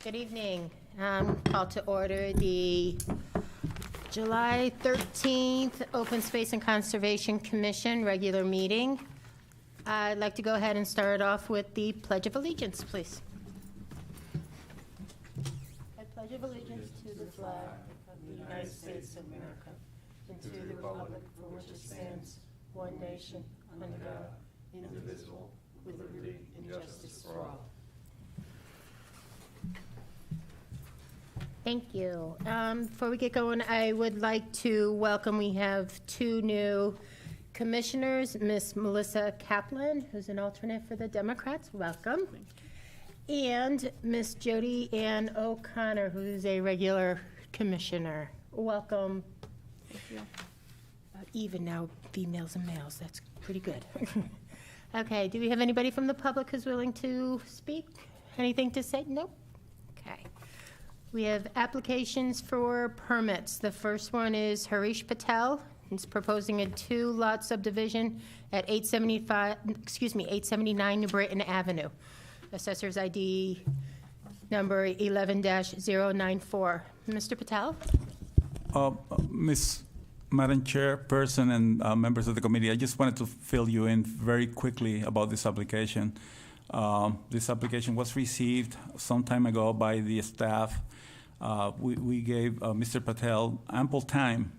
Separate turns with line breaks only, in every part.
Good evening. Call to order the July 13th Open Space and Conservation Commission regular meeting. I'd like to go ahead and start off with the Pledge of Allegiance, please. I pledge of allegiance to the flag of the United States of America and to the republic for which it stands, one nation, under God, indivisible, with liberty and justice for all. Thank you. Before we get going, I would like to welcome, we have two new commissioners, Miss Melissa Kaplan, who's an alternate for the Democrats, welcome. And Miss Jody Ann O'Connor, who's a regular commissioner, welcome.
Thank you.
Even now, females and males, that's pretty good. Okay, do we have anybody from the public who's willing to speak? Anything to say? Nope. Okay. We have applications for permits. The first one is Harish Patel. He's proposing a two-lot subdivision at 879 New Britain Avenue. Assessor's ID number 11-094. Mr. Patel?
Madam Chairperson and members of the committee, I just wanted to fill you in very quickly about this application. This application was received some time ago by the staff. We gave Mr. Patel ample time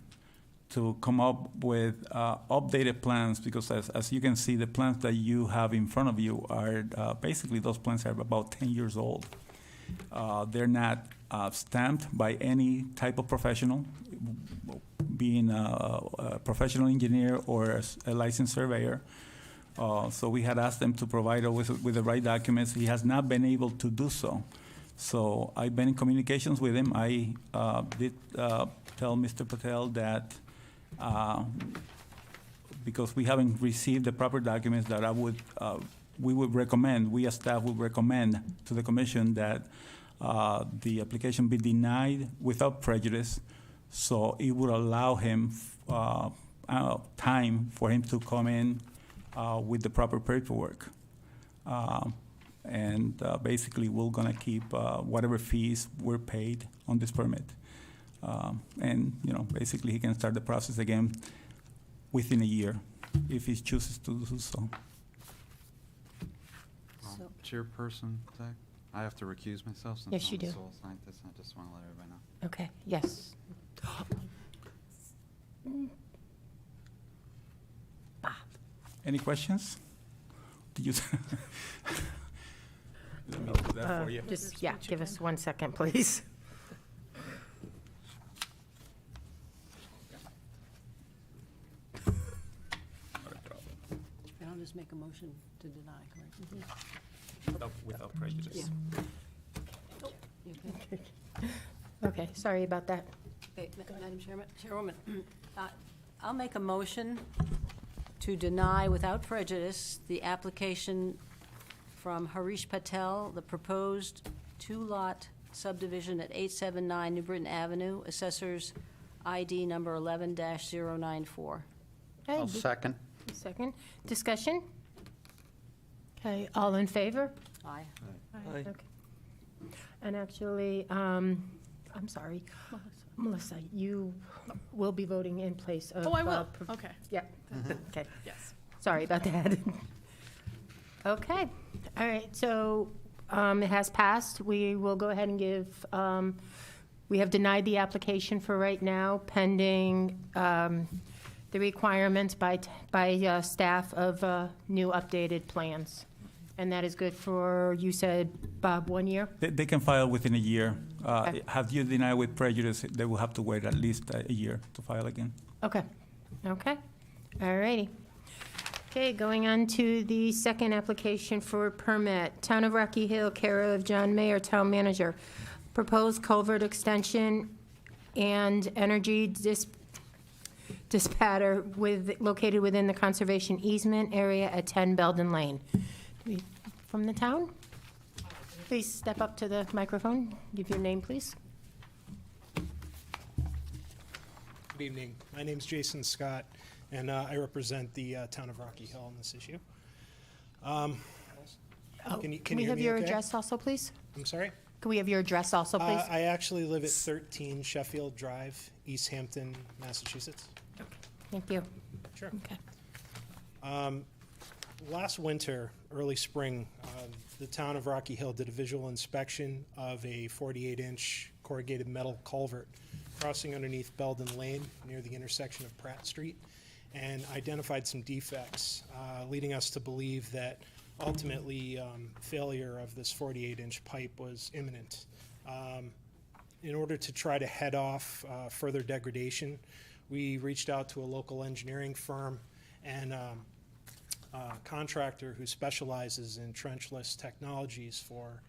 to come up with updated plans because as you can see, the plans that you have in front of you are basically those plans are about 10 years old. They're not stamped by any type of professional, being a professional engineer or a licensed surveyor. So we had asked them to provide us with the right documents. He has not been able to do so. So I've been in communications with him. I did tell Mr. Patel that because we haven't received the proper documents, that we would recommend, we as staff would recommend to the commission that the application be denied without prejudice, so it would allow him time for him to come in with the proper paperwork. And basically, we're going to keep whatever fees were paid on this permit. And, basically, he can start the process again within a year if he chooses to do so.
Chairperson, Zach, I have to recuse myself since
Yes, you
I'm
do.
a soil scientist. I just want to let everybody know.
Okay, yes.
Any questions? Did you? Let me do that for you.
Just, yeah, give us 1 second, please.
And I'll just make a motion to deny, correct?
Without prejudice.
Yeah. You okay?
Okay, sorry about that.
Okay, Madam Chairwoman, I'll make a motion to deny without prejudice the application from Harish Patel, the proposed two-lot subdivision at 879 New Britain Avenue, Assessor's ID number 11-094.
Okay,
Second.
Second. Discussion? Okay, all in favor?
Aye.
Okay. And actually, I'm sorry, Melissa, you will be voting in place of.
Oh, I will. Okay.
Yeah, okay.
Yes.
Sorry about that. Okay, all right, so it has passed. We will go ahead and give, we have denied the application for right now pending the requirements by staff of new updated plans. And that is good for, you said, Bob, 1 year?
They can file within a year.
Okay.
Have you denied with prejudice, they will have to wait at least a year to file again.
Okay, okay, all righty. Okay, going on to the second application for permit. Town of Rocky Hill, care of John Mayer, Town Manager. Proposed culvert extension and energy dissipator located within the conservation easement area at 10 Belden Lane. From the town? Please step up to the microphone. Give your name, please.
Good evening. My name's Jason Scott, and I represent the town of Rocky Hill on this issue. Can you
Can we
hear
have
me
your
okay?
address also, please?
I'm sorry?
Can we have your address also, please?
I actually live at 13 Sheffield Drive, East Hampton, Massachusetts.
Thank you.
Sure.
Okay.
Last winter, early spring, the town of Rocky Hill did a visual inspection of a 48-inch corrugated metal culvert crossing underneath Belden Lane near the intersection of Pratt Street, and identified some defects, leading us to believe that ultimately failure of this 48-inch pipe was imminent. In order to try to head off further degradation, we reached out to a local engineering firm and contractor who specializes in trenchless technologies for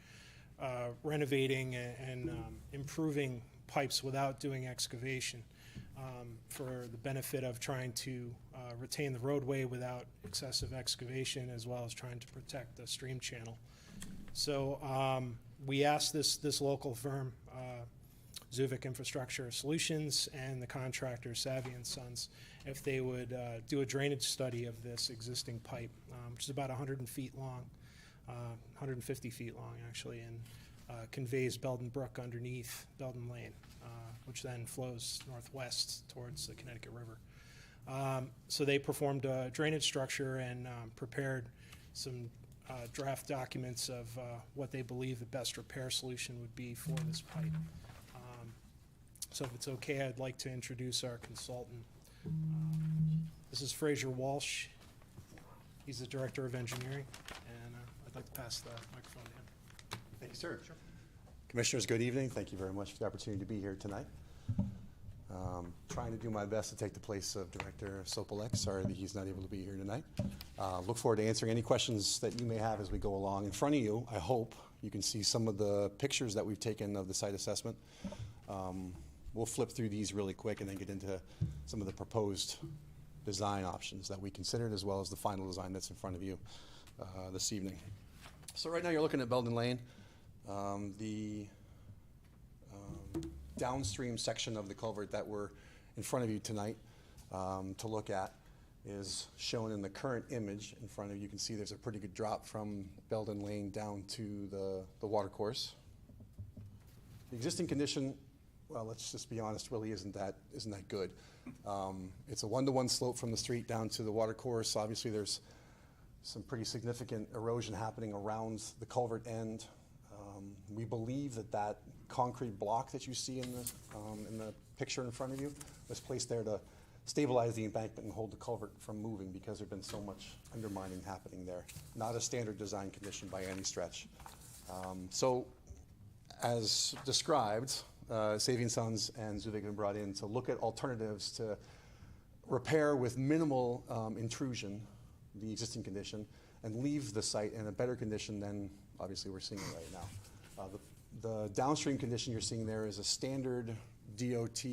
renovating and improving pipes without doing excavation, for the benefit of trying to retain the roadway without excessive excavation, as well as trying to protect the stream channel. So we asked this local firm, Zuvik Infrastructure Solutions, and the contractor Savvy and Sons, if they would do a drainage study of this existing pipe, which is about 100 feet long, 150 feet long actually, and conveys Belden Brook underneath Belden Lane, which then flows northwest towards the Connecticut River. So they performed a drainage structure and prepared some draft documents of what they believe the best repair solution would be for this pipe. So if it's okay, I'd like to introduce our consultant. This is Fraser Walsh. He's the Director of Engineering, and I'd like to pass the microphone to him.
Thank you, sir. Commissioners, good evening. Thank you very much for the opportunity to be here tonight. Trying to do my best to take the place of Director Sopelek. Sorry that he's not able to be here tonight. Look forward to answering any questions that you may have as we go along. In front of you, I hope you can see some of the pictures that we've taken of the site assessment. We'll flip through these really quick and then get into some of the proposed design options that we considered, as well as the final design that's in front of you this evening. So right now you're looking at Belden Lane. The downstream section of the culvert that we're in front of you tonight to look at is shown in the current image in front of you. You can see there's a pretty good drop from Belden Lane down to the water course. The existing condition, well, let's just be honest, really isn't that good. It's a one-to-one slope from the street down to the water course. Obviously, there's some pretty significant erosion happening around the culvert end. We believe that concrete block that you see in the picture in front of you was placed there to stabilize the embankment and hold the culvert from moving, because there's been so much undermining happening there. Not a standard design condition by any stretch. So, as described, Savvy and Sons and Zuvik have been brought in to look at alternatives to repair with minimal intrusion the existing condition and leave the site in a better condition than obviously we're seeing right now. The downstream condition you're seeing there is a standard DOT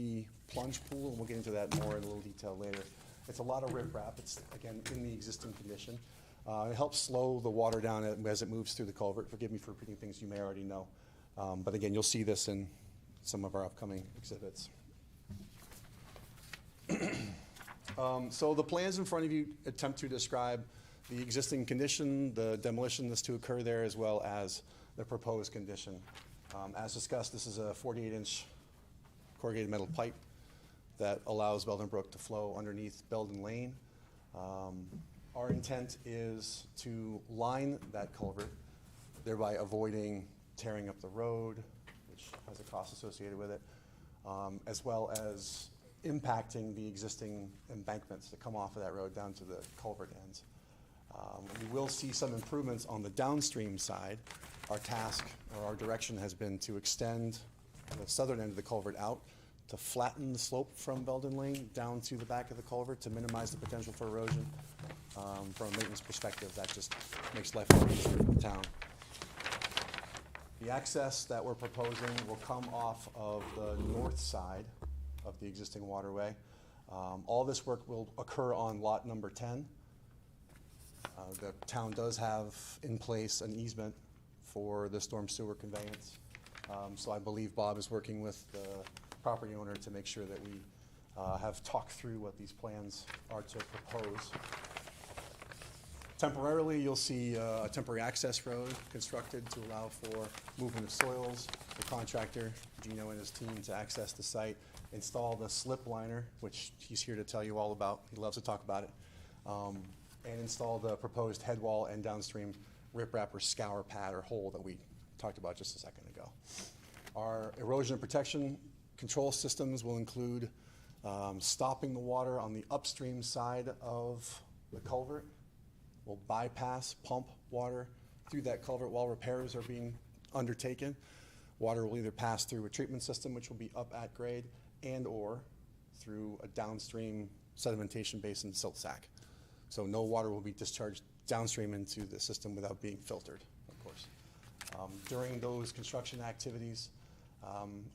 plunge pool, and we'll get into that more in a little detail later. It's a lot of riprap. It's, again, in the existing condition. It helps slow the water down as it moves through the culvert. Forgive me for repeating things you may already know. But again, you'll see this in some of our upcoming exhibits. So the plans in front of you attempt to describe the existing condition, the demolition that's to occur there, as well as the proposed condition. As discussed, this is a 48-inch corrugated metal pipe that allows Belden Brook to flow underneath Belden Lane. Our intent is to line that culvert, thereby avoiding tearing up the road, which has a cost associated with it, as well as impacting the existing embankments that come off of that road down to the culvert ends. We will see some improvements on the downstream side. Our task, or our direction, has been to extend the southern end of the culvert out to flatten the slope from Belden Lane down to the back of the culvert to minimize the potential for erosion. From a maintenance perspective, that just makes life a lot easier for the town. The access that we're proposing will come off of the north side of the existing waterway. All this work will occur on lot number 10. The town does have in place an easement for the storm sewer conveyance. So I believe Bob is working with the property owner to make sure that we have talked through what these plans are to propose. Temporarily, you'll see a temporary access road constructed to allow for movement of soils. The contractor, Gino and his team, to access the site, install the slip liner, which he's here to tell you all about. He loves to talk about it. And install the proposed head wall and downstream riprap or scour pad or hole that we talked about just a second ago. Our erosion and protection control systems will include stopping the water on the upstream side of the culvert. We'll bypass pump water through that culvert while repairs are being undertaken. Water will either pass through a treatment system, which will be up at grade, and/or through a downstream sedimentation basin silt sack. So no water will be discharged downstream into the system without being filtered, of course. During those construction activities,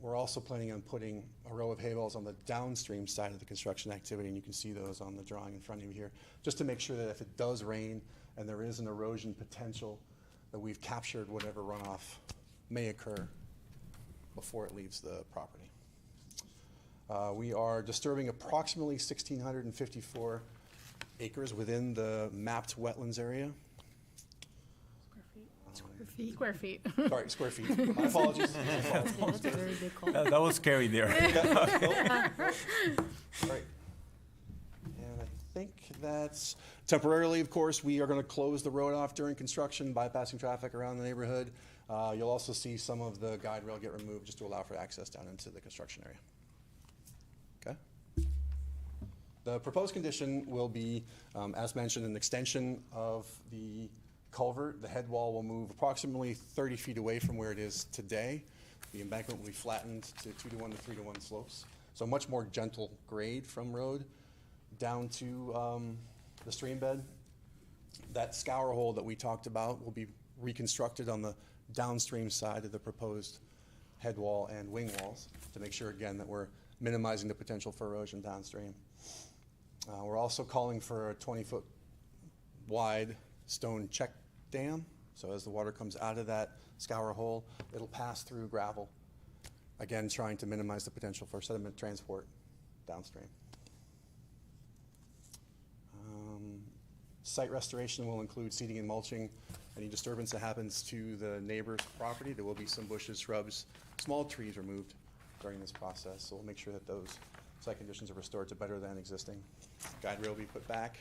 we're also planning on putting a row of hay bales on the downstream side of the construction activity, and you can see those on the drawing in front of you here, just to make sure that if it does rain and there is an erosion potential, that we've captured whatever runoff may occur before it leaves the property. We are disturbing approximately 1,654 acres within the mapped wetlands area.
Square feet.
Sorry, square feet. My apologies.
That's a very big call.
That was scary there.
Right. And I think that's temporarily, of course, we are going to close the road off during construction, bypassing traffic around the neighborhood. You'll also see some of the guide rail get removed just to allow for access down into the construction area. Okay. The proposed condition will be, as mentioned, an extension of the culvert. The head wall will move approximately 30 feet away from where it is today. The embankment will be flattened to 2-to-1 to 3-to-1 slopes. So much more gentle grade from road down to the stream bed. That scour hole that we talked about will be reconstructed on the downstream side of the proposed head wall and wing walls to make sure, again, that we're minimizing the potential for erosion downstream. We're also calling for a 20-foot wide stone check dam. So as the water comes out of that scour hole, it'll pass through gravel. Again, trying to minimize the potential for sediment transport downstream. Site restoration will include seeding and mulching. Any disturbance that happens to the neighbor's property, there will be some bushes, shrubs, small trees removed during this process. So we'll make sure that those site conditions are restored to better than existing. Guide rail will be put back.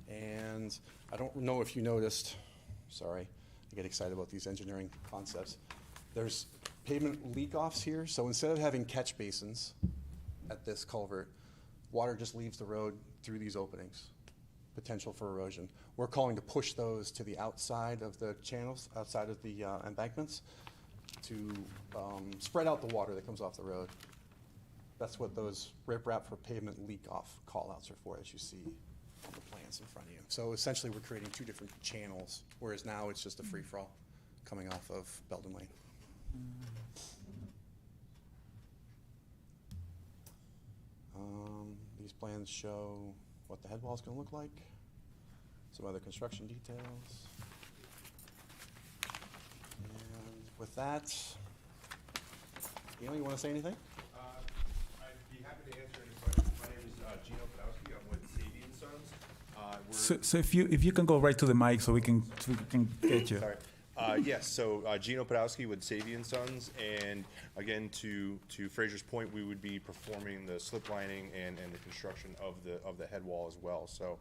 And I don't know if you noticed, sorry, I get excited about these engineering concepts. There's pavement leak-offs here, so instead of having catch basins at this culvert, water just leaves the road through these openings, potential for erosion. We're calling to push those to the outside of the channels, outside of the embankments, to spread out the water that comes off the road. That's what those riprap for pavement leak-off call-outs are for, as you see on the plans in front of you. So essentially, we're creating two different channels, whereas now it's just a free-for-all coming off of Belden Lane. These plans show what the head wall is going to look like, some other construction details. And with that, Neil, you want to say anything?
I'd be happy to answer any questions. My name is Gino Podowski. I'm with Sabian Sons.
So if you can go right to the mic so we can get you.
Sorry. Yes, so Gino Podowski with Sabian Sons, and again, to Fraser's point, we would be performing the slip lining and the construction of the head wall as well. So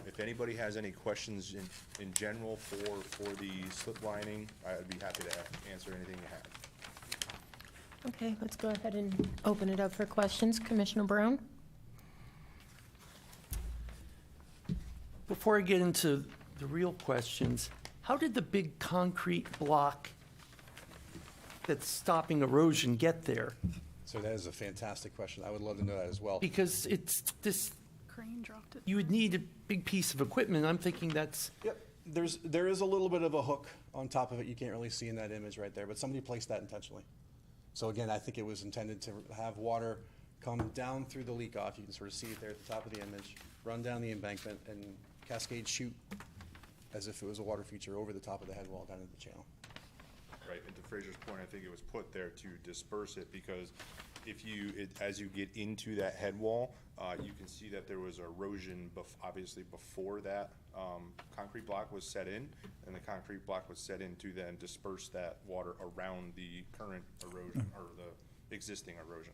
if anybody has any questions in general for the slip lining, I'd be happy to answer anything you have.
Okay, let's go ahead and open it up for questions. Commissioner Brown?
Before I get into the real questions, how did the big concrete block that's stopping erosion get there?
So that is a fantastic question. I would love to know that as well.
Because it's this,
Crane dropped it.
you would need a big piece of equipment. I'm thinking that's,
Yep, there is a little bit of a hook on top of it. You can't really see in that image right there, but somebody placed that intentionally. So again, I think it was intended to have water come down through the leak off. You can sort of see it there at the top of the image, run down the embankment and cascade shoot as if it was a water feature over the top of the head wall down into the channel.
right? And to Fraser's point, I think it was put there to disperse it, because if you, as you get into that head wall, you can see that there was erosion obviously before that concrete block was set in, and the concrete block was set in to then disperse that water around the current erosion, or the existing erosion.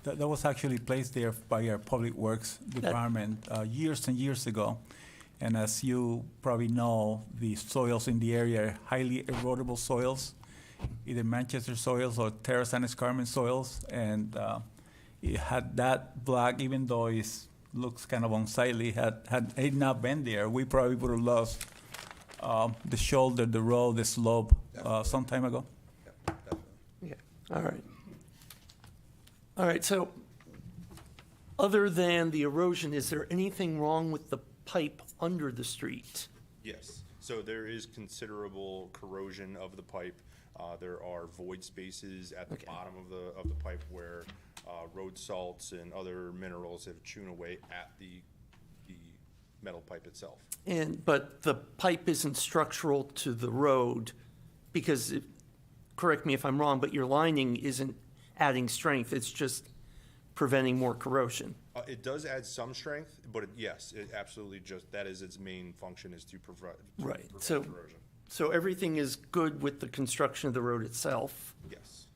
That was actually placed there by our Public Works Department years and years ago. And as you probably know, the soils in the area are highly erodible soils, either Manchester soils or terrace and escarpment soils. And it had that block, even though it looks kind of unsightly, had it not been there, we probably would have lost the shoulder, the road, the slope some time ago.
Yeah, definitely.
Yeah, all right. All right, so other than the erosion, is there anything wrong with the pipe under the street?
Yes, so there is considerable corrosion of the pipe. There are void spaces at the
Okay.
bottom of the pipe where road salts and other minerals have chewed away at the metal pipe itself.
But the pipe isn't structural to the road, because, correct me if I'm wrong, but your lining isn't adding strength, it's just preventing more corrosion.
It does add some strength, but yes, it absolutely that is its main function, is to prevent
Right, so,
corrosion.
so everything is good with the construction of the road itself?
Yes,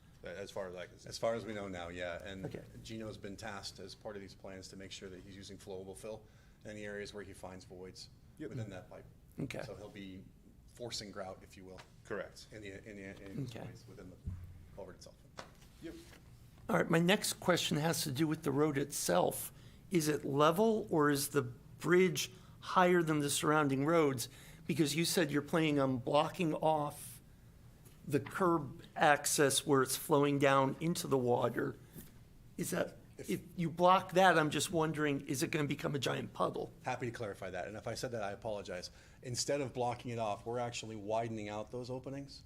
as far as I can see.
As far as we know now, yeah, and
Okay.
Gino's been tasked as part of these plans to make sure that he's using flowable fill in the areas where he finds voids within that pipe.
Okay.
So he'll be forcing grout, if you will,
Correct.
in these
Okay.
voids within the culvert itself.
Yep.
All right, my next question has to do with the road itself. Is it level, or is the bridge higher than the surrounding roads? Because you said you're planning on blocking off the curb access where it's flowing down into the water. Is that, if you block that, I'm just wondering, is it going to become a giant puddle?
Happy to clarify that, and if I said that, I apologize. Instead of blocking it off, we're actually widening out those openings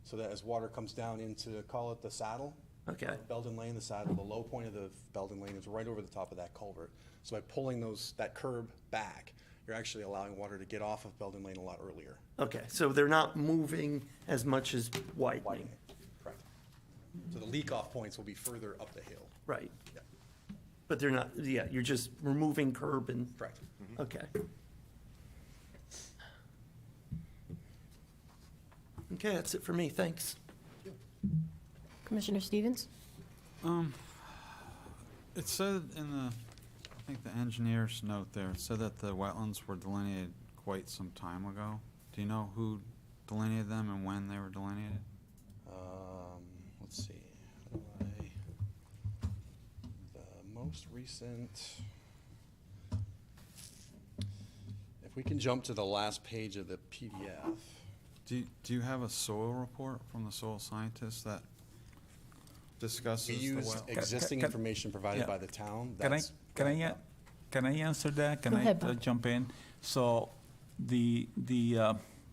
so that as water comes down into, call it the saddle,
Okay,
Belden Lane, the saddle, the low point of the Belden Lane is right over the top of that culvert. So by pulling that curb back, you're actually allowing water to get off of Belden Lane a lot earlier.
okay, so they're not moving as much as widening.
Widening, correct. So the leak-off points will be further up the hill.
Right,
Yeah,
but they're not, yeah, you're just removing curb and,
correct.
okay. Okay, that's it for me, thanks.
Commissioner Stevens?
It said in I think the engineer's note there, it said that the wetlands were delineated quite some time ago. Do you know who delineated them and when they were delineated?
Let's see. The most recent, if we can jump to the last page of the PDF.
Do you have a soil report from the soil scientist that discusses
We
the
use
well?
existing
Can-
information provided
yeah.
by the town.
Can I,
That's-
can I answer that? Can
Go
I
ahead, Bob.
jump in? So the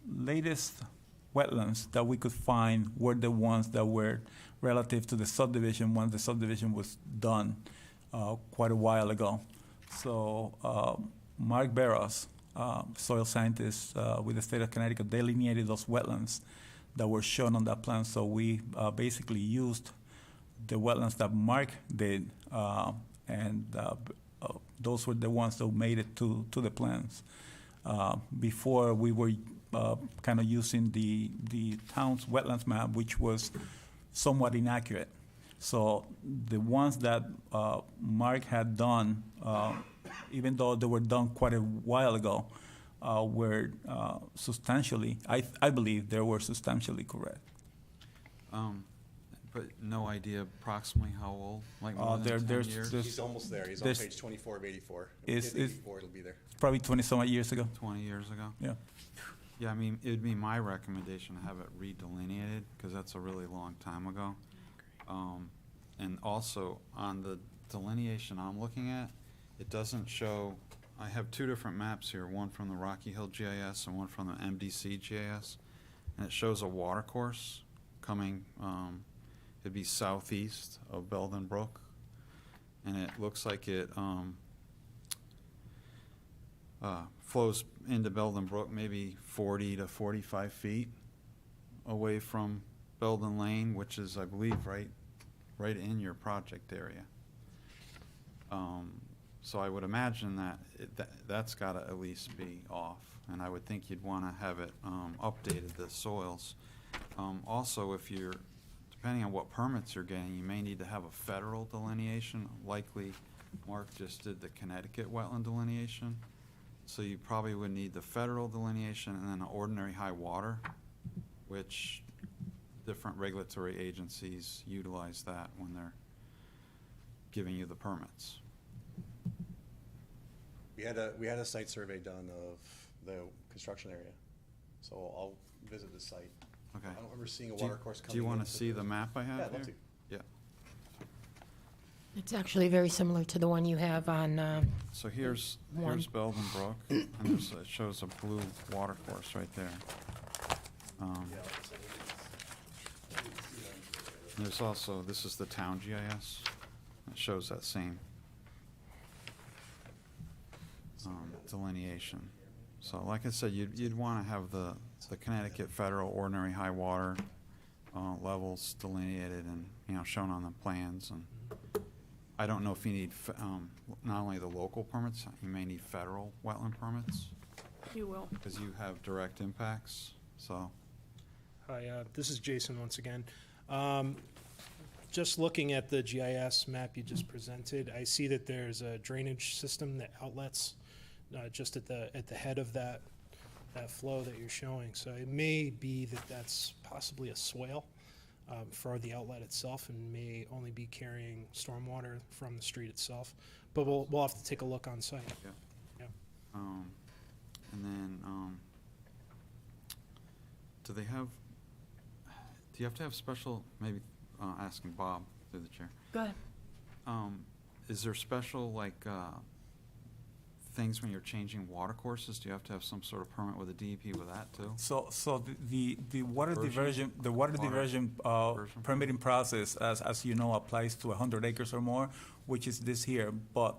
latest wetlands that we could find were the ones that were relative to the subdivision once the subdivision was done quite a while ago. So Mark Barros, soil scientist with the state of Connecticut, delineated those wetlands that were shown on that plan. So we basically used the wetlands that Mark did, and those were the ones that made it to the plans. Before, we were kind of using the town's wetlands map, which was somewhat inaccurate. So the ones that Mark had done, even though they were done quite a while ago, were substantially, I believe they were substantially correct.
But no idea approximately how old, like more than 10
there's-
years?
He's almost there. He's on
There's-
page 24 of 84. When we
Is-
hit
is-
84, it'll be there.
Probably 20-some years ago.
20 years ago?
Yeah.
Yeah, I mean, it'd be my recommendation to have it redelineated, because that's a really long time ago. And also, on the delineation I'm looking at, it doesn't show, I have two different maps here, one from the Rocky Hill GIS and one from the MDC GIS. And it shows a water course coming, it'd be southeast of Belden Brook. And it looks like it flows into Belden Brook maybe 40 to 45 feet. away from Belden Lane, which is, I believe, right in your project area. So I would imagine that that's gotta at least be off, and I would think you'd wanna have it, updated, the soils. Also, if you're, depending on what permits you're getting, you may need to have a federal delineation. Likely, Mark just did the Connecticut wetland delineation. So you probably would need the federal delineation and then an ordinary high water, which different regulatory agencies utilize that when they're giving you the permits.
We had a site survey done of the construction area, so I'll visit the site.
Okay.
I don't remember seeing a
Do you-
water course coming
Do you want to
into
see
the-
the map I have
Yeah,
here?
I'd love to.
Yeah.
It's actually very similar to the one you have on,
So here's
One.
Belden Brook, and it shows a blue water course right there. There's also, this is the town GIS. It shows that same delineation. So like I said, you'd want to have the Connecticut federal ordinary high water levels delineated and, shown on the plans. And I don't know if you need not only the local permits, you may need federal wetland permits,
You will.
because you have direct impacts, so.
Hi, this is Jason once again. Just looking at the GIS map you just presented, I see that there's a drainage system that outlets just at the head of that flow that you're showing. So it may be that that's possibly a swale for the outlet itself and may only be carrying stormwater from the street itself. But we'll have to take a look on site.
Yeah.
Yeah.
And then, do you have to have special, maybe asking Bob through the chair,
go ahead.
is there special, things when you're changing water courses? Do you have to have some sort of permit with the DEP with that too?
So the water
Diversion?
diversion, the water
Water
diversion
diversion.
permitting process, as you know, applies to 100 acres or more, which is this here. But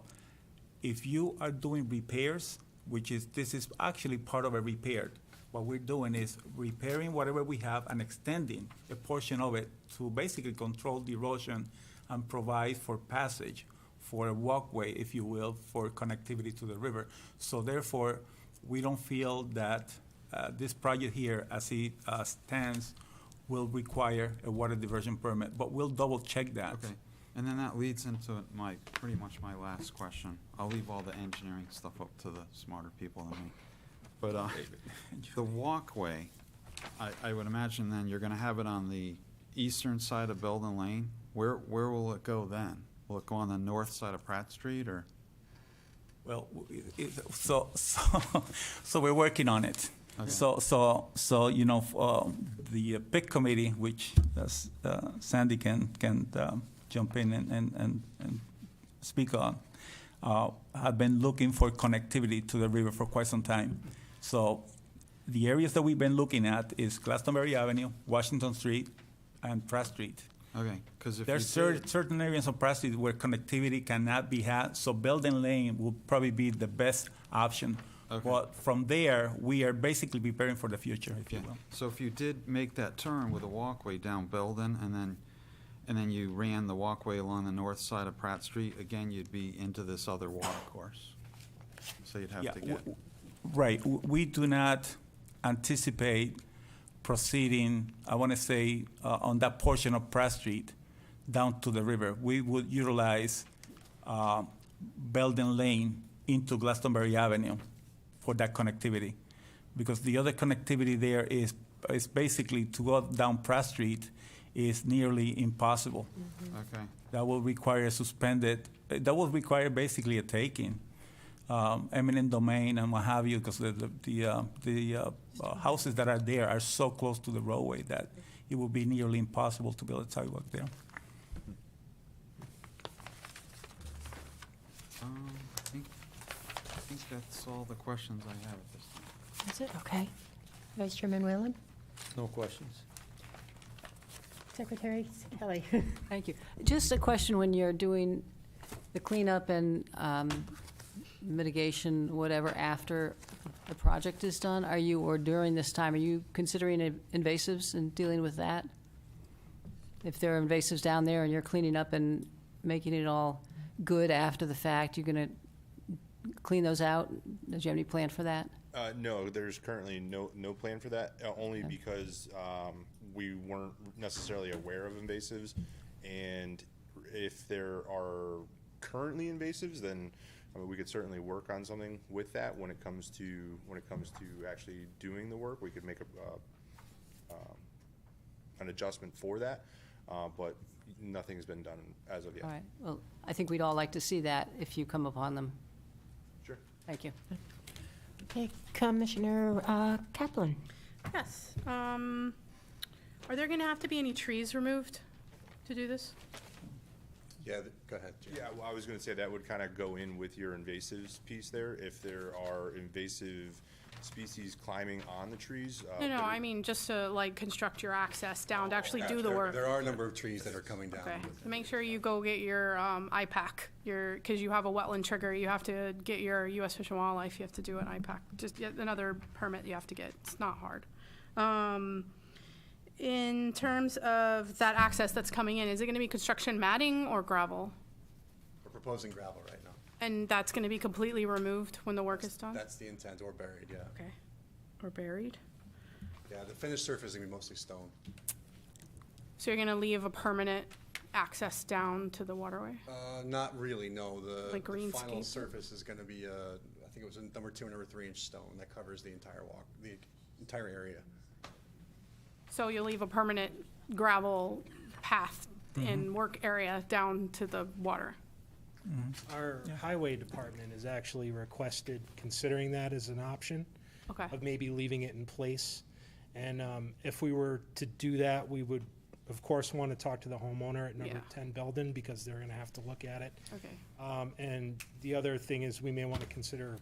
if you are doing repairs, this is actually part of a repair. What we're doing is repairing whatever we have and extending a portion of it to basically control the erosion and provide for passage, for a walkway, if you will, for connectivity to the river. So therefore, we don't feel that this project here, as it stands, will require a water diversion permit, but we'll double check that.
Okay, and then that leads into pretty much my last question. I'll leave all the engineering stuff up to the smarter people than me. But the walkway, I would imagine then you're gonna have it on the eastern side of Belden Lane. Where will it go then? Will it go on the north side of Pratt Street, or?
Well, so we're working on it.
Okay.
So the PIC committee, which Sandy can jump in and speak on, have been looking for connectivity to the river for quite some time. So the areas that we've been looking at is Glastonbury Avenue, Washington Street, and Pratt Street.
Okay, because if
There's
you did,
certain areas of Pratt Street where connectivity cannot be had, so Belden Lane will probably be the best option.
Okay.
But from there, we are basically preparing for the future, if you
yeah.
will.
So if you did make that turn with a walkway down Belden, and then you ran the walkway along the north side of Pratt Street, again, you'd be into this other water course. So you'd have
Yeah,
to get.
Right, we do not anticipate proceeding, I want to say, on that portion of Pratt Street down to the river. We would utilize Belden Lane into Glastonbury Avenue for that connectivity. Because the other connectivity there is basically to go down Pratt Street is nearly impossible.
Okay,
That will require that will require basically a taking, eminent domain and what have you, because the houses that are there are so close to the roadway that it will be nearly impossible to build a sidewalk there.
I think that's all the questions I have at this time.
Is it, okay. Vice Chairman Whalen?
No questions.
Secretary Kelly?
Thank you. Just a question, when you're doing the cleanup and mitigation, whatever, after the project is done, are you, or during this time, are you considering invasives and dealing with that? If there are invasives down there and you're cleaning up and making it all good after the fact, you're gonna clean those out? Did you have any plan for that?
No, there's currently no plan for that, only because we weren't necessarily aware of invasives. And if there are currently invasives, then I mean, we could certainly work on something with that when it comes to actually doing the work. We could make an adjustment for that, but nothing's been done as of yet.
All right, well, I think we'd all like to see that if you come upon them.
Sure.
Thank you.
Okay, Commissioner Kaplan.
Yes. Are there going to have to be any trees removed to do this?
Yeah, go ahead, Jim.
Yeah, well, I was gonna say that would kind of go in with your invasives piece there. If there are invasive species climbing on the trees.
No,
there-
I mean, just to like construct your access down to actually do the
There-
work.
There are a number of trees that are coming down.
Okay, so make sure you go get your IPAC, because you have a wetland trigger, you have to get your US Fish and Wildlife, you have to do an IPAC, just yet another permit you have to get, it's not hard. In terms of that access that's coming in, is it gonna be construction matting or gravel?
We're proposing gravel right now.
And that's gonna be completely removed when the work is done?
That's the intent, or buried, yeah.
Okay, or buried?
Yeah, the finished surface is gonna be mostly stone.
So you're gonna leave a permanent access down to the waterway?
Not really, no.
Like
The final
greenscape?
surface is gonna be, I think it was a number 2 and number 3 inch stone that covers the entire the entire area.
So you'll leave a permanent gravel path and work area down to the water?
Our highway department has actually requested considering that as an option,
Okay,
of maybe leaving it in place. And if we were to do that, we would, of course, want to talk to the homeowner at number
Yeah.
10 Belden, because they're going to have to look at it.
okay.
And the other thing is, we may want to consider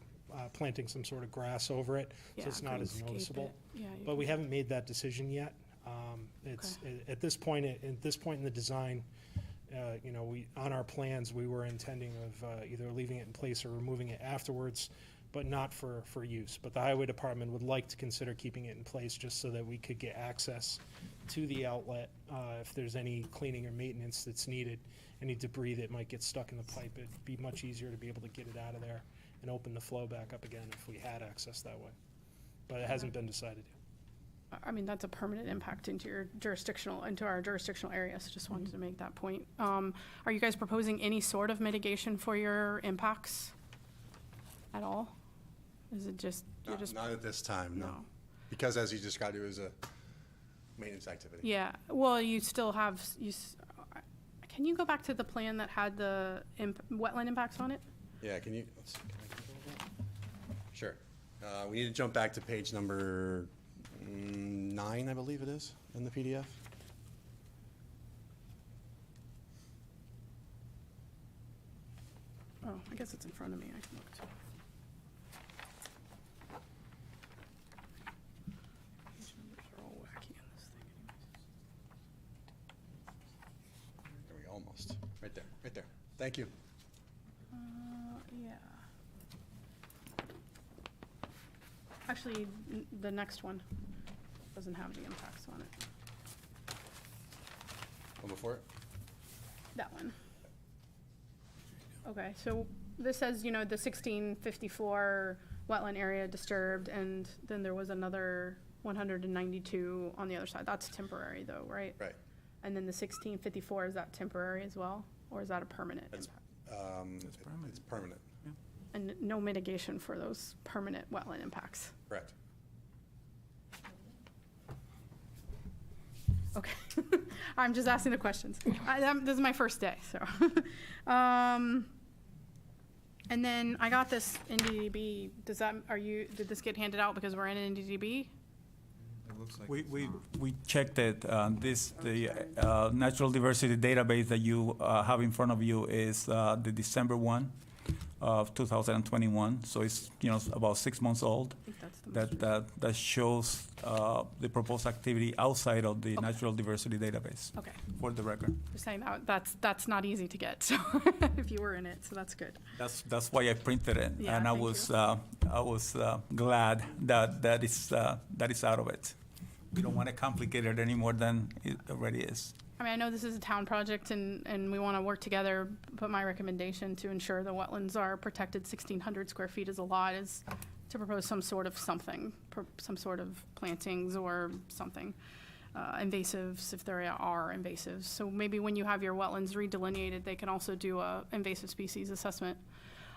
planting some sort of grass over it, so
Yeah,
it's not as
greenscape
noticeable.
it. Yeah, you
But we
can-
haven't made that decision yet. It's, at this point in the design, you know, on our plans, we were intending of either leaving it in place or removing it afterwards, but not for use. But the highway department would like to consider keeping it in place, just so that we could get access to the outlet. If there's any cleaning or maintenance that's needed, any debris that might get stuck in the pipe, it'd be much easier to be able to get it out of there and open the flow back up again if we had access that way. But it hasn't been decided yet.
I mean, that's a permanent impact into our jurisdictional area, so just wanted to make that point. Are you guys proposing any sort of mitigation for your impacts at all? Is it just, you're just,
Not at this time, no.
no?
Because as you described, it was a maintenance activity.
Yeah, well, you still have, can you go back to the plan that had the wetland impacts on it?
Yeah, can you, let's see, can I control that? Sure. We need to jump back to page number 9, I believe it is, in the PDF.
Oh, I guess it's in front of me, I can look too. Page numbers are all wacky in this thing anyways.
There we go, almost. Right there, right there. Thank you.
Yeah. Actually, the next one doesn't have any impacts on it.
One before it?
That one. Okay, so this says, you know, the 1654 wetland area disturbed, and then there was another 192 on the other side. That's temporary though, right?
Right.
And then the 1654, is that temporary as well? Or is that a permanent
That's,
impact?
it's permanent,
And no mitigation for those permanent wetland impacts?
correct.
Okay. I'm just asking the questions. This is my first day, so. And then I got this NDDB. Did this get handed out because we're in an NDDB?
It looks like
We checked it. The natural diversity database that you have in front of you is the December 1 of 2021. So it's, you know, about 6 months old.
I think that's
that shows the proposed activity outside of the natural diversity database,
Okay,
for the record.
just saying that's not easy to get, so, if you were in it, so that's good.
That's why I printed it,
Yeah,
and I
thank
was glad that is out of it. We don't want to complicate it any more than it already is.
I mean, I know this is a town project and we want to work together, but my recommendation to ensure the wetlands are protected 1,600 square feet is a lot, is to propose some sort of something, some sort of plantings or something. Invasives, if there are invasives. So maybe when you have your wetlands redelineated, they can also do a invasive species assessment.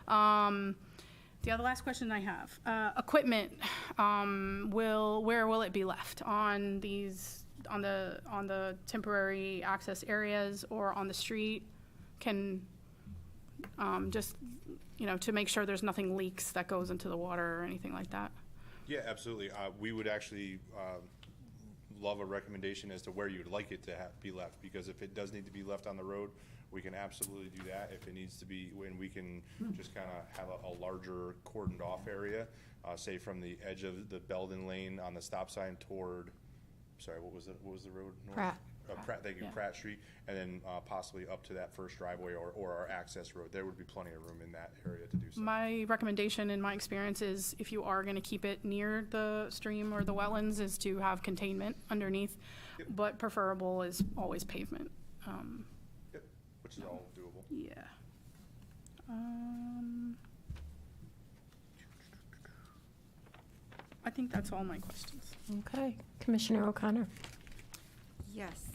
The other last question I have, equipment, where will it be left? On the temporary access areas or on the street? Can, just, to make sure there's nothing leaks that goes into the water or anything like that?
Yeah, absolutely. We would actually love a recommendation as to where you'd like it to be left, because if it does need to be left on the road, we can absolutely do that. If it needs to be, when we can just kind of have a larger cordoned off area, say from the edge of the Belden Lane on the stop sign toward, sorry, what was the road? North?
Pratt.
Pratt, thank you,
Yeah.
Pratt Street, and then possibly up to that first driveway or our access road. There would be plenty of room in that area to do so.
My recommendation in my experience is if you are gonna keep it near the stream or the wetlands, is to have containment underneath.
Yep.
But preferable is always pavement.
Yep, which is all doable.
Yeah. I think that's all my questions.
Okay. Commissioner O'Connor?
Yes,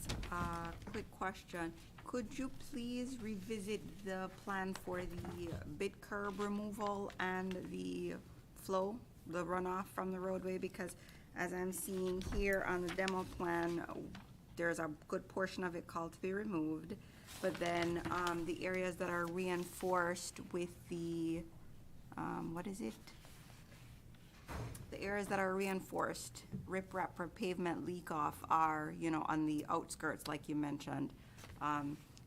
quick question. Could you please revisit the plan for the bit curb removal and the flow, the runoff from the roadway? Because as I'm seeing here on the demo plan, there's a good portion of it called to be removed. But then, the areas that are reinforced with the, what is it? The areas that are reinforced, riprap or pavement leak off are, on the outskirts, like you mentioned.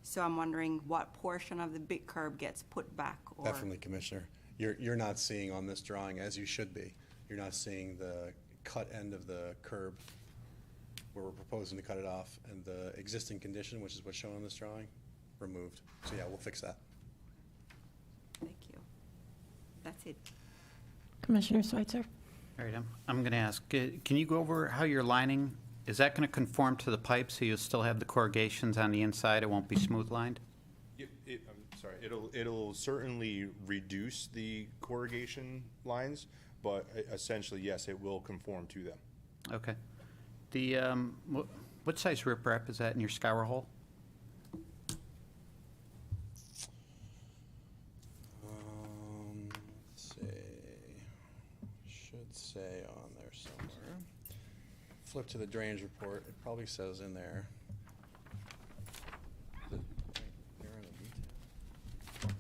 So I'm wondering what portion of the bit curb gets put back or?
Definitely, Commissioner. You're not seeing on this drawing, as you should be, you're not seeing the cut end of the curb where we're proposing to cut it off, and the existing condition, which is what's shown on this drawing, removed. So yeah, we'll fix that.
Thank you. That's it.
Commissioner Switzer?
All right, I'm going to ask, can you go over how you're lining? Is that going to conform to the pipe, so you'll still have the corrugations on the inside? It won't be smooth lined?
Yep, I'm sorry, it'll certainly reduce the corrugation lines, but essentially, yes, it will conform to them.
Okay. The, what size riprap is that in your scour hole?
Let's see. Should say on there somewhere. Flip to the drainage report. It probably says in there. Is it right there in the detail?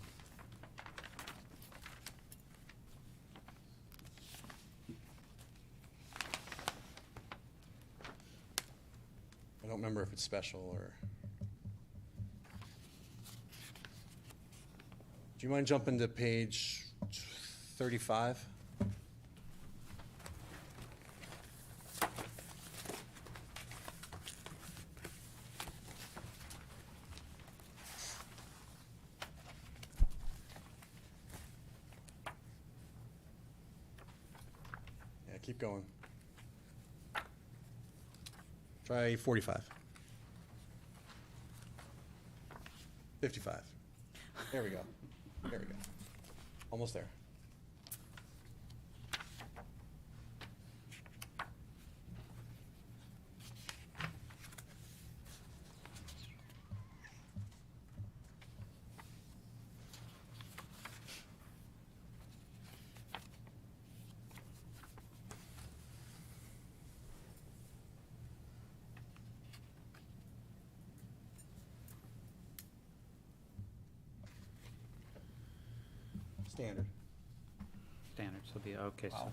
I don't remember if it's special or. Do you mind jumping to page 35? Yeah, keep going. Try 45. 55. There we go. There we go. Almost there. Standard.
Standards will be, okay, so
Wow.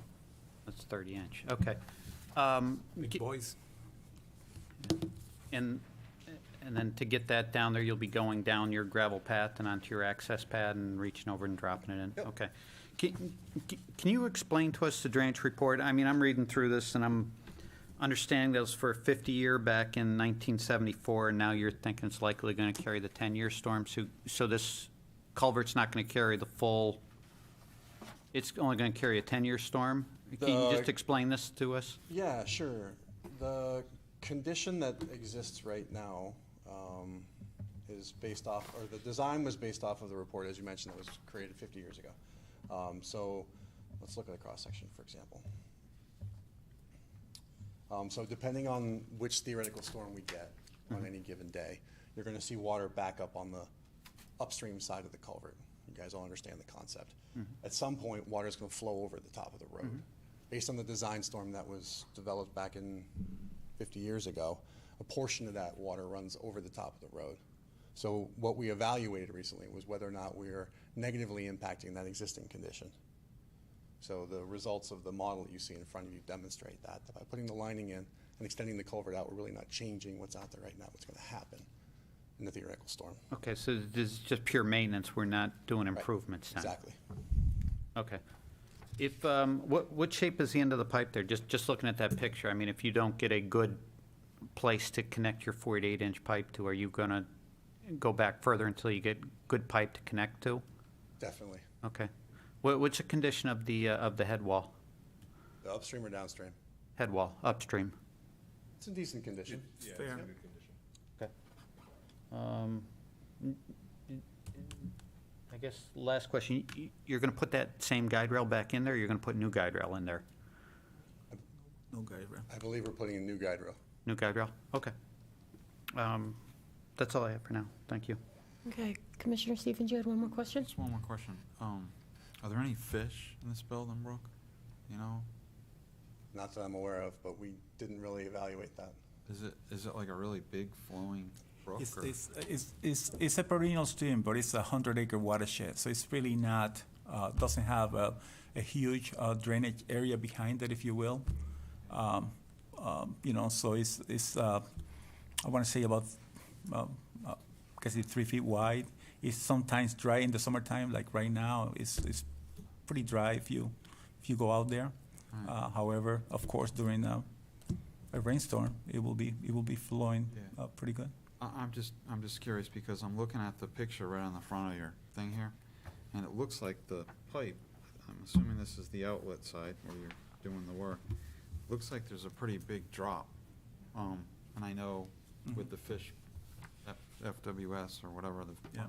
that's 30 inch, okay.
Big boys.
And then to get that down there, you'll be going down your gravel path and onto your access pad and reaching over and dropping it in?
Yep.
Okay. Can you explain to us the drainage report? I mean, I'm reading through this, and I'm understanding that was for a 50-year back in 1974, and now you're thinking it's likely going to carry the 10-year storm. So this culvert's not going to carry the full, it's only going to carry a 10-year storm? Can you just explain this to us?
Yeah, sure. The condition that exists right now is based off, or the design was based off of the report, as you mentioned, that was created 50 years ago. So let's look at a cross-section, for example. So depending on which theoretical storm we get on any given day, you're going to see water back up on the upstream side of the culvert. You guys all understand the concept. At some point, water is going to flow over the top of the road. Based on the design storm that was developed back in 50 years ago, a portion of that water runs over the top of the road. So what we evaluated recently was whether or not we are negatively impacting that existing condition. So the results of the model that you see in front of you demonstrate that by putting the lining in and extending the culvert out, we're really not changing what's out there right now, what's going to happen in the theoretical storm.
Okay, so this is just pure maintenance, we're not doing improvements then?
Exactly.
Okay. If, what shape is the end of the pipe there? Just looking at that picture, I mean, if you don't get a good place to connect your 48-inch pipe to, are you gonna go back further until you get good pipe to connect to?
Definitely.
Okay. What's the condition of the head wall?
The upstream or downstream?
Head wall, upstream?
It's in decent condition.
Fair.
Okay. I guess last question, you're gonna put that same guide rail back in there, or you're gonna put new guide rail in there?
No guide rail.
I believe we're putting in new guide rail.
New guide rail? Okay. That's all I have for now. Thank you.
Okay, Commissioner Stevens, you had one more question?
Just one more question. Are there any fish in this building, Brooke? You know,
Not that I'm aware of, but we didn't really evaluate that.
is it like a really big flowing brook? or-
It's a perennial stream, but it's a 100-acre watershed, so it's really not, doesn't have a huge drainage area behind it, if you will. You know, so it's I want to say about, because it's 3 feet wide. It's sometimes dry in the summertime, like right now, it's pretty dry if you go out there. However, of course, during a rainstorm, it will be flowing
Yeah.
pretty good.
I'm just curious because I'm looking at the picture right on the front of your thing here, and it looks like the pipe, I'm assuming this is the outlet side where you're doing the work. Looks like there's a pretty big drop. And I know with the fish, FWS or whatever,
Yeah.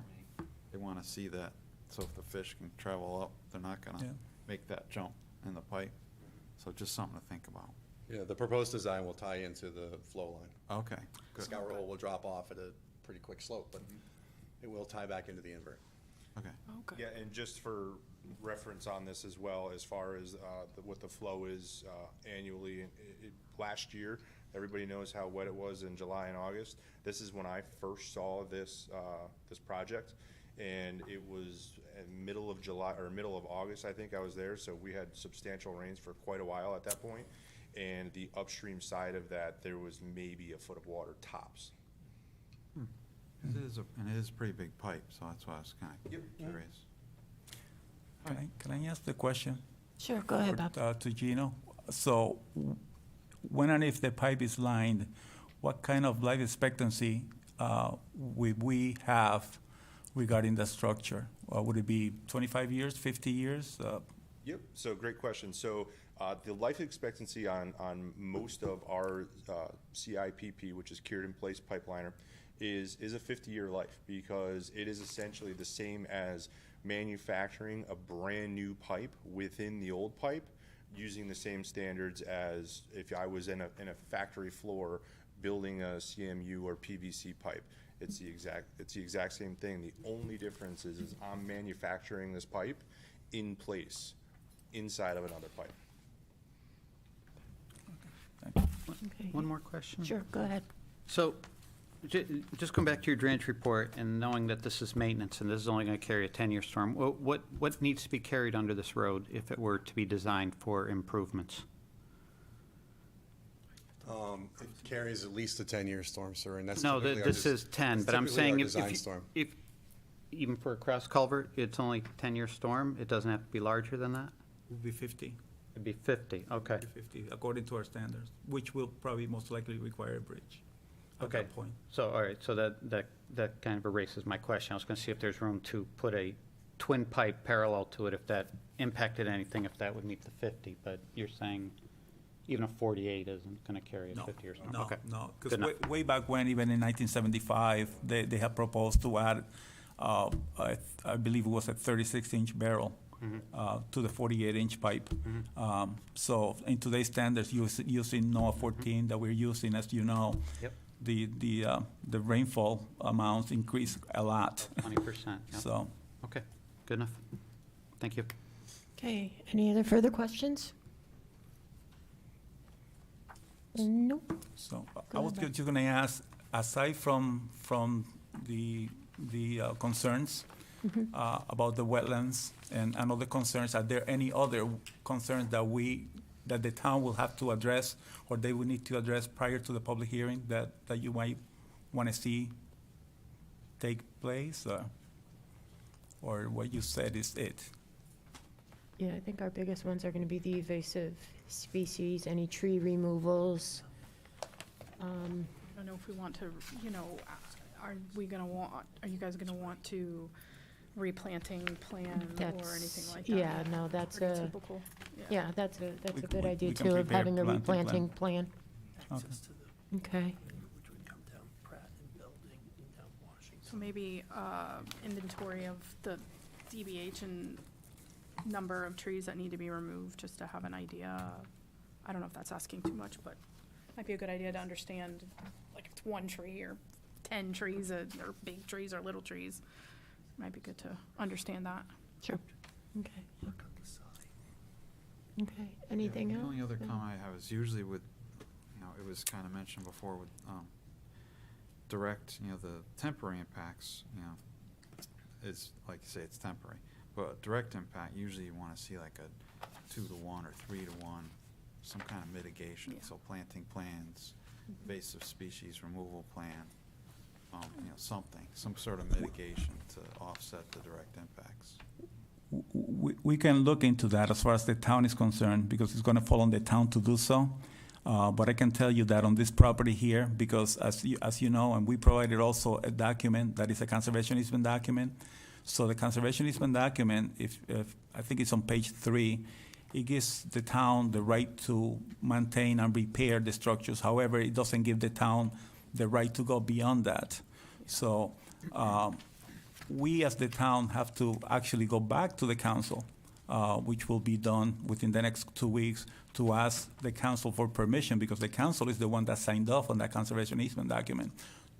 they want to see that. So if the fish can travel up, they're not going to
Yeah.
make that jump in the pipe. So just something to think about.
Yeah, the proposed design will tie into the flow line.
Okay,
The
good.
scour hole will drop off at a pretty quick slope, but it will tie back into the invert.
Okay.
Okay.
Yeah, and just for reference on this as well, as far as what the flow is annually, last year, everybody knows how wet it was in July and August. This is when I first saw this, this project, and it was in middle of July, or middle of August, I think I was there, so we had substantial rains for quite a while at that point. And the upstream side of that, there was maybe a foot of water tops.
It is a pretty big pipe, so that's why I was kind of curious.
Can I ask the question?
Sure, go ahead, Bob.
To Gino? So when and if the pipe is lined, what kind of life expectancy will we have regarding the structure? Would it be 25 years, 50 years?
Yep, so great question. So the life expectancy on most of our CIPP, which is cured in place pipeliner, is a 50-year life, because it is essentially the same as manufacturing a brand new pipe within the old pipe, using the same standards as if I was in a factory floor building a CMU or PVC pipe. It's the exact same thing. The only difference is I'm manufacturing this pipe in place inside of another pipe.
Okay.
One more question?
Sure, go ahead.
So, just going back to your drainage report and knowing that this is maintenance and this is only going to carry a 10-year storm, what needs to be carried under this road if it were to be designed for improvements?
It carries at least a 10-year storm, sir, and that's
No,
typically our
this
des-
is 10,
that's
but I'm
typically our
saying
design storm.
even for a cross culvert, it's only 10-year storm? It doesn't have to be larger than that?
Would be 50.
It'd be 50, okay.
50, according to our standards, which will probably most likely require a bridge at
Okay.
that point.
So, all right, so that kind of erases my question. I was going to see if there's room to put a twin pipe parallel to it, if that impacted anything, if that would meet the 50, but you're saying even a 48 isn't going to carry a
No,
50 or something?
no,
Okay.
no,
Good
because
enough.
way back when, even in 1975, they have proposed to add, I believe it was a 36-inch barrel to the 48-inch pipe. So in today's standards, using NOAA 14 that we're using, as you know,
Yep.
the rainfall amounts increase a lot.
20%, yep.
So,
Okay, good enough. Thank you.
Okay, any other further questions? Nope.
so
Go
I was
ahead,
just gonna ask, aside from the concerns about the wetlands and other concerns, are there any other concerns that the town will have to address, or they will need to address prior to the public hearing that you might want to see take place, or what you said is it?
Yeah, I think our biggest ones are gonna be the invasive species, any tree removals.
I don't know if we want to, you know, are you guys gonna want to replanting plan or anything like that?
Yeah, no, that's
Pretty
a,
typical.
yeah, that's a good
we
idea
can
too, of
prepare
having a
planting plan.
replanting plan.
Okay.
Access to the,
Okay,
which would come down Pratt and Belding and down Washington.
So maybe inventory of the DBH and number of trees that need to be removed, just to have an idea. I don't know if that's asking too much, but might be a good idea to understand, like, if it's one tree or 10 trees, or big trees or little trees. Might be good to understand that.
sure. Okay,
Look on the side.
okay. Anything
Yeah,
else?
The only other
Yeah.
comment I have is usually with, it was kind of mentioned before with direct, the temporary impacts, is, like you say, it's temporary. But direct impact, usually you want to see like a 2-to-1 or 3-to-1, some kind of mitigation.
Yeah.
So planting plans, invasive species removal plan, something, some sort of mitigation to offset the direct impacts.
We can look into that as far as the town is concerned, because it's going to fall on the town to do so. But I can tell you that on this property here, because as you know, and we provided also a document that is a conservation easement document. So the conservation easement document, if I think it's on page 3, it gives the town the right to maintain and repair the structures. However, it doesn't give the town the right to go beyond that. So we as the town have to actually go back to the council, which will be done within the next 2 weeks, to ask the council for permission, because the council is the one that signed off on that conservation easement document,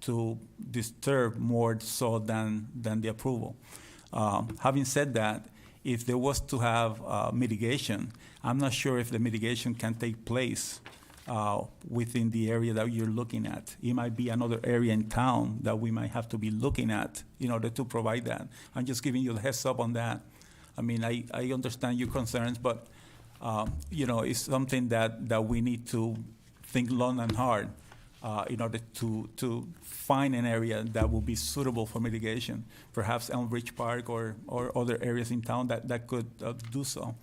to disturb more so than the approval. Having said that, if there was to have mitigation, I'm not sure if the mitigation can take place within the area that you're looking at. It might be another area in town that we might have to be looking at in order to provide that. I'm just giving you the heads up on that. I mean, I understand your concerns, but, it's something that we need to think long and hard in order to find an area that will be suitable for mitigation. Perhaps Elm Ridge Park or other areas in town that could do so.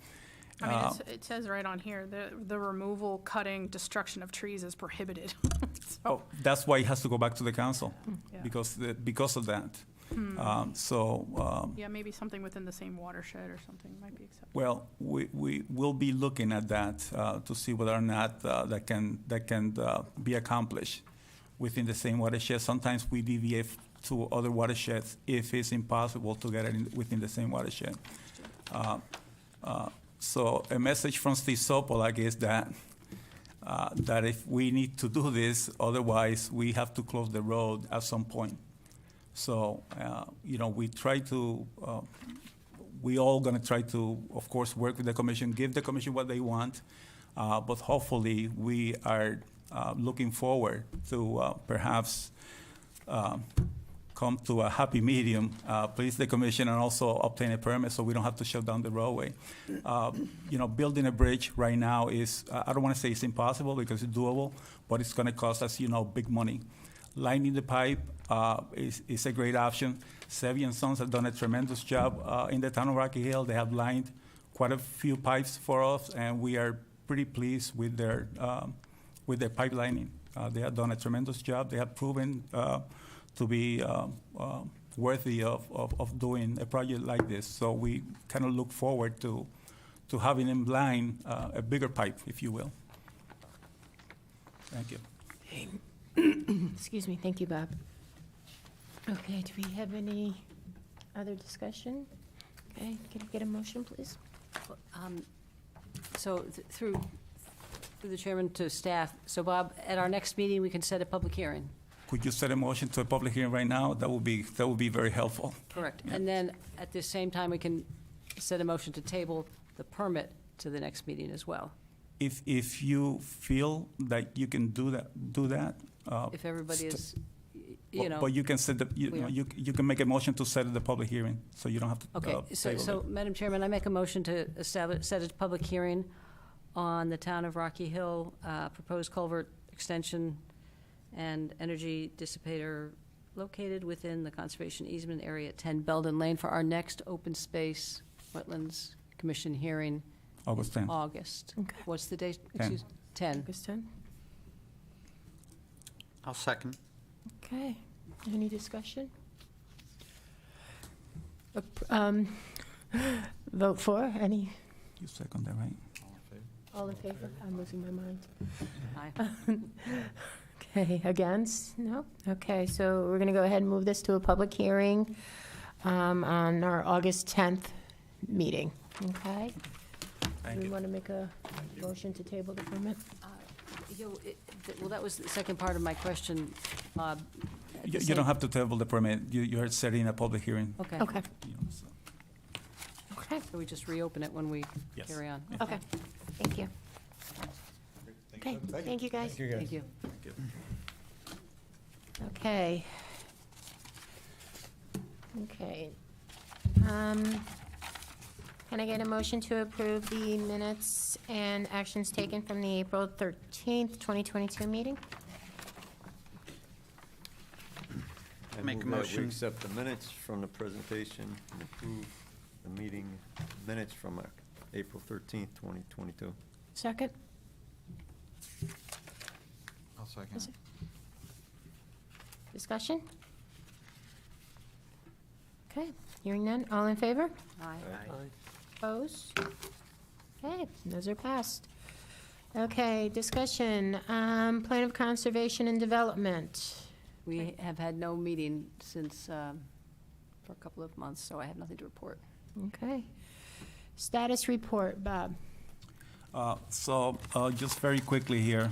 I mean, it says right on here, the removal, cutting, destruction of trees is prohibited. So,
That's why it has to go back to the council,
yeah.
because of that.
Yeah, maybe something within the same watershed or something might be acceptable.
Well, we will be looking at that to see whether or not that can be accomplished within the same watershed. Sometimes we deviate to other watersheds if it's impossible to get it within the same watershed. So a message from Steve Sopolak is that if we need to do this, otherwise we have to close the road at some point. So, we try to, we all gonna try to, of course, work with the commission, give the commission what they want, but hopefully we are looking forward to perhaps come to a happy medium, please the commission, and also obtain a permit so we don't have to shut down the roadway. Building a bridge right now is, I don't wanna say it's impossible because it's doable, but it's gonna cost us, big money. lining the pipe is a great option. Sevi and Sons have done a tremendous job in the town of Rocky Hill. They have lined quite a few pipes for us, and we are pretty pleased with their pipelining. They have done a tremendous job. They have proven to be worthy of doing a project like this. So we kind of look forward to having them line a bigger pipe, if you will. Thank you.
Excuse me, thank you, Bob. Okay, do we have any other discussion? Okay, can I get a motion, please?
So through the chairman to staff, so Bob, at our next meeting, we can set a public hearing?
Could you set a motion to a public hearing right now? That would be very helpful.
Correct. And then, at the same time, we can set a motion to table the permit to the next meeting as well,
If you feel that you can do that.
if everybody is,
But you can set you can make a motion to set the public hearing, so you don't have to.
Okay,
table
so,
it.
Madam Chairman, I make a motion to set a public hearing on the Town of Rocky Hill proposed culvert extension and energy dissipator located within the Conservation Easement Area at 10 Belden Lane for our next Open Space Wetlands Commission hearing.
August 10th.
August.
Okay.
What's the date?
10.
10.
August 10?
I'll second.
Okay, any discussion? Vote for, any,
You second that, right?
all in favor? I'm losing my mind.
Aye.
Okay, against? No? Okay, so we're gonna go ahead and move this to a public hearing on our August 10th meeting, okay?
Thank
We
you.
wanna make a motion to table the permit?
Well, that was the second part of my question, Bob. At the
You
same-
don't have to table the permit. You're setting a public hearing.
Okay.
Okay,
You know, so.
okay,
So we just reopen it when we
Yes.
carry on?
okay, thank you. Okay, thank you, guys.
Thank you.
Okay. Okay. Can I get a motion to approve the minutes and actions taken from the April 13th, 2022 meeting?
I
Make a
move that
motion.
We accept the minutes from the presentation and approve the meeting minutes from April 13th, 2022.
Second?
I'll second.
Is it- Discussion? Okay, hearing none, all in favor?
Aye.
Opposed? Okay, those are passed. Okay, discussion, plan of conservation and development.
We have had no meeting since, for a couple of months, so I have nothing to report.
Okay. Status report, Bob.
So just very quickly here,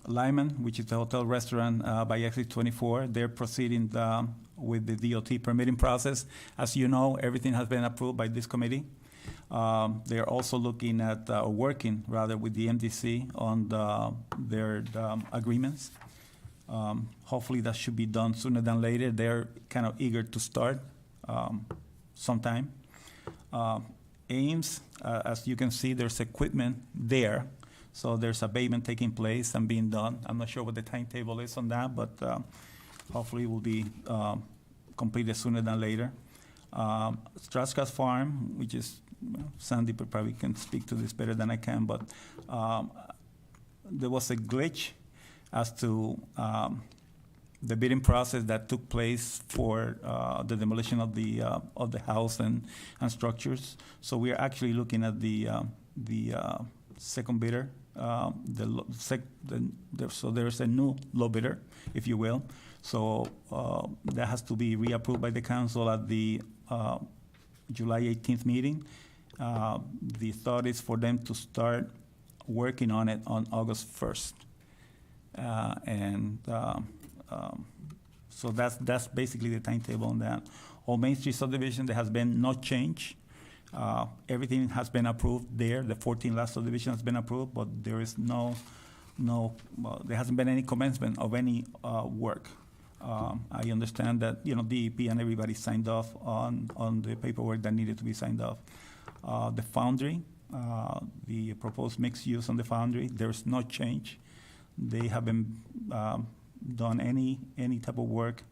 Lyman, which is the hotel restaurant by Exit 24, they're proceeding with the DOT permitting process. As you know, everything has been approved by this committee. They're also looking at working rather with the MDC on their agreements. Hopefully that should be done sooner than later. They're kind of eager to start sometime. Ames, as you can see, there's equipment there. So there's abatement taking place and being done. I'm not sure what the timetable is on that, but hopefully it will be completed sooner than later. Straskas Farm, which is, Sandy probably can speak to this better than I can, but there was a glitch as to the bidding process that took place for the demolition of the house and structures. So we are actually looking at the second bidder. So there's a new low bidder, if you will. So that has to be reapproved by the council at the July 18th meeting. The thought is for them to start working on it on August 1st. So that's basically the timetable on that. On Main Street subdivision, there has been no change. Everything has been approved there. The 14 last subdivision has been approved, but there is there hasn't been any commencement of any work. I understand that, DEP and everybody signed off on the paperwork that needed to be signed off. The foundry, the proposed mixed use on the foundry, there's no change. They have been done any type of work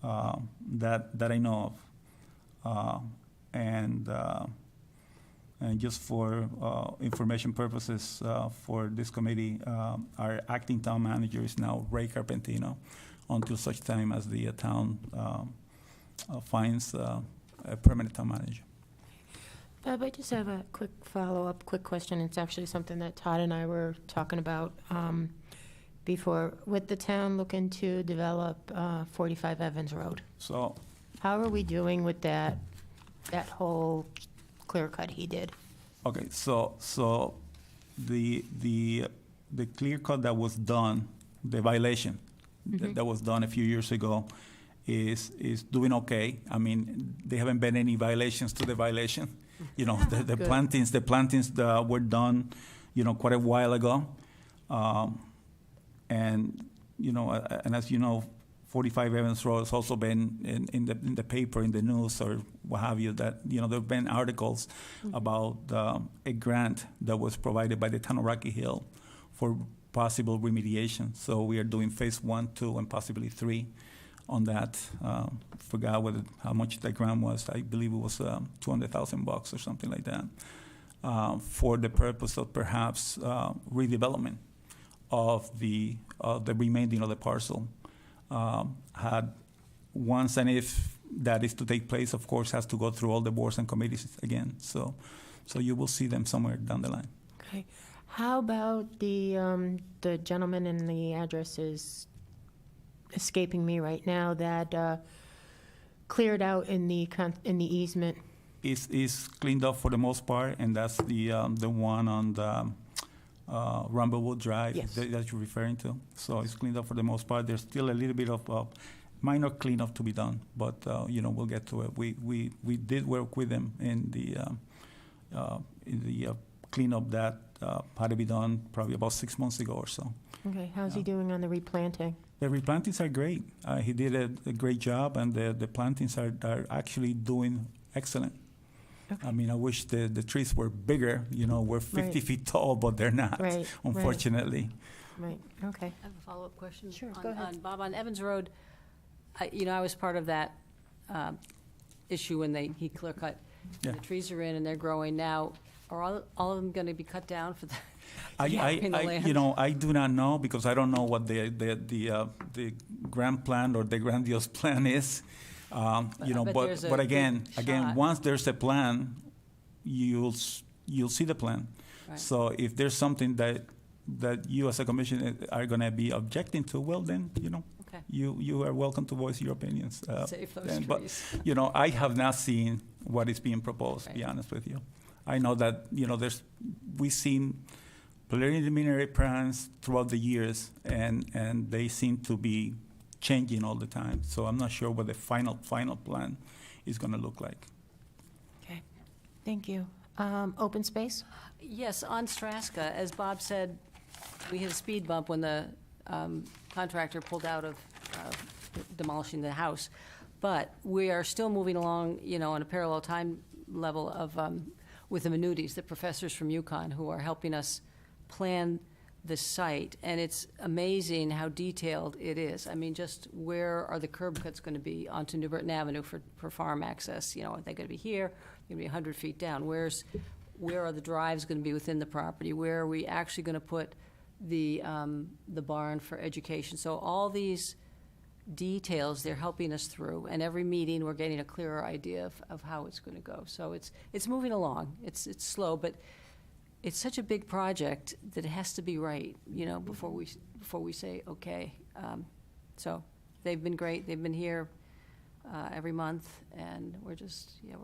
that I know of. And just for information purposes for this committee, our acting town manager is now Ray Carpentino until such time as the town finds a permanent town manager.
Bob, I just have a quick follow-up, quick question. It's actually something that Todd and I were talking about before. With the town looking to develop 45 Evans Road,
So
how are we doing with that whole clear cut he did?
okay, so the clear cut that was done, the violation that was done a few years ago, is doing okay. I mean, there haven't been any violations to the violation. You know, the
Good.
plantings that were done, you know, quite a while ago, and you know, and as you know, 45 Evans Road has also been in the paper, in the news, or what have you. That, you know, there have been articles about a grant that was provided by the town of Rocky Hill for possible remediation. So we are doing phase 1, 2, and possibly 3 on that. Forgot how much that grant was. I believe it was $200,000 or something like that, for the purpose of perhaps redevelopment of the remaining of the parcel. Had once, and if that is to take place, of course, has to go through all the boards and committees again. So you will see them somewhere down the line.
Okay. How about the gentleman, and the address is escaping me right now, that cleared out in the easement?
Is cleaned up for the most part, and that's the one on the Rumblewood Drive.
Yes.
that you're referring to. So it's cleaned up for the most part. There's still a little bit of minor cleanup to be done, but you know, we'll get to it. We did work with them in the cleanup that had to be done probably about 6 months ago or so.
Okay, how's he doing on the replanting?
The replantings are great. He did a great job, and the plantings are actually doing excellent.
Okay.
I mean, I wish the trees were bigger. You know, we're 50
Right.
feet tall, but they're not,
Right,
unfortunately.
Right, okay.
I have a follow-up question.
Sure,
on-
go ahead.
On Bob, on Evans Road, I was part of that issue when he clear cut.
Yeah.
The trees are in and they're growing now. Are all of them going to be cut down for the?
I
in the land?
you know, I do not know, because I don't know what the grand plan or the grandiose plan is. You know,
bet there's a
but again,
good shot.
once there's a plan, you'll see the plan.
Right.
So if there's something that you as a commission are going to be objecting to, well, then, you know,
Okay.
you are welcome to voice your opinions.
Save those
then, but,
trees.
you know, I have not seen what is being proposed, to be
Right.
honest with you. I know that, you know, we've seen preliminary plans throughout the years, and they seem to be changing all the time. So I'm not sure what the final plan is going to look like.
Okay, thank you. Open space?
Yes, on Straska, as Bob said, we hit a speed bump when the contractor pulled out of demolishing the house. But we are still moving along, you know, on a parallel time level of, with the Menutis, the professors from UConn, who are helping us plan the site. And it's amazing how detailed it is. I mean, just where are the curb cuts going to be onto New Britain Avenue for farm access? You know, are they going to be here? They're going to be 100 feet down. Where are the drives going to be within the property? Where are we actually going to put the barn for education? So all these details they're helping us through, and every meeting we're getting a clearer idea of how it's going to go. So it's moving along. It's slow, but it's such a big project that it has to be right, you know, before we say okay. So they've been great. They've been here every month, and we're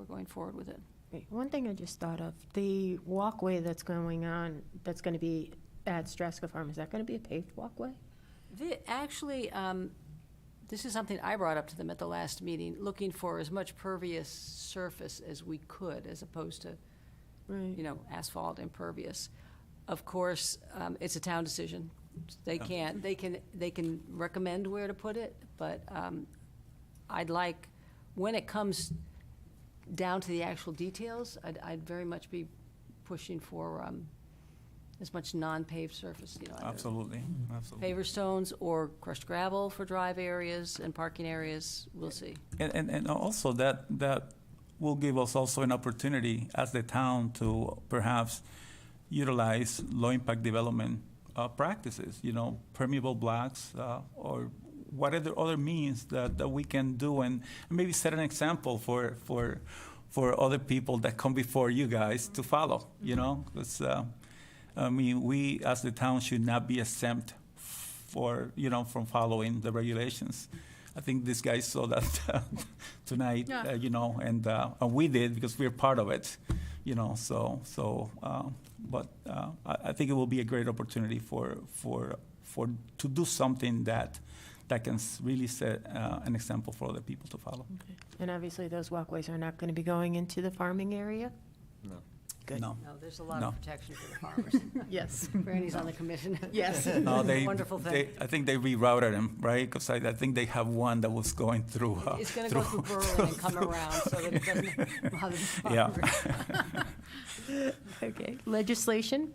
going forward with it.
Wait, one thing I just thought of, the walkway that's going on, that's going to be at Straska Farm, is that going to be a paved walkway?
Actually, this is something I brought up to them at the last meeting, looking for as much pervious surface as we could, as opposed to,
Right.
you know, asphalt impervious. Of course, it's a town decision. They can recommend where to put it, but I'd like, when it comes down to the actual details, I'd very much be pushing for as much non-paved surface, you know. either
Absolutely, absolutely.
Paver stones or crushed gravel for drive areas and parking areas, we'll see.
And also that will give us also an opportunity as the town to perhaps utilize low-impact development practices, you know, permeable blocks or whatever other means that we can do, and maybe set an example for other people that come before you guys to follow, you know? 'Cause, I mean, we as the town should not be exempt from following the regulations. I think these guys saw that tonight,
Yeah.
you know, and we did because we're part of it, you know. But I think it will be a great opportunity to do something that can really set an example for other people to follow.
And obviously, those walkways are not going to be going into the farming area?
No.
Good.
No.
No, there's a lot
No.
of protection for the farmers.
Yes.
Brandy's on the commission.
Yes.
No,
Wonderful thing.
I think they rerouted them, right? Because I think they have one that was going through.
It's gonna go through Berlin and come around so that it doesn't bother the
Yeah.
farmers.
Okay. Legislation?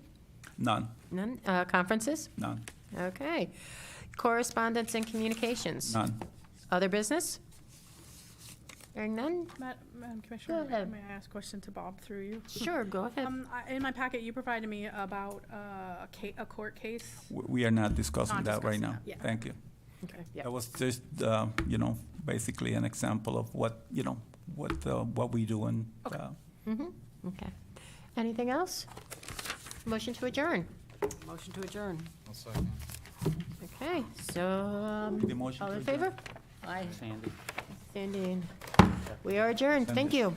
None,
None. Conferences?
none,
Okay. Correspondence and communications?
none.
Other business? Hearing none?
Madam Commissioner,
ahead.
may I ask a question to Bob through you?
Sure, go ahead.
In my packet, you provided me about a court case.
We are not discussing
Not
that right
discussing
now.
that, yeah.
Thank you.
Okay, yeah.
That was just, basically an example of what we do and,
Okay. Anything else? Motion to adjourn.
Motion to adjourn.
I'll second.
Okay, so,
The motion
all
to
in
adjourn.
favor?
Aye.
Sandy.
Sandy, we are adjourned. Thank you.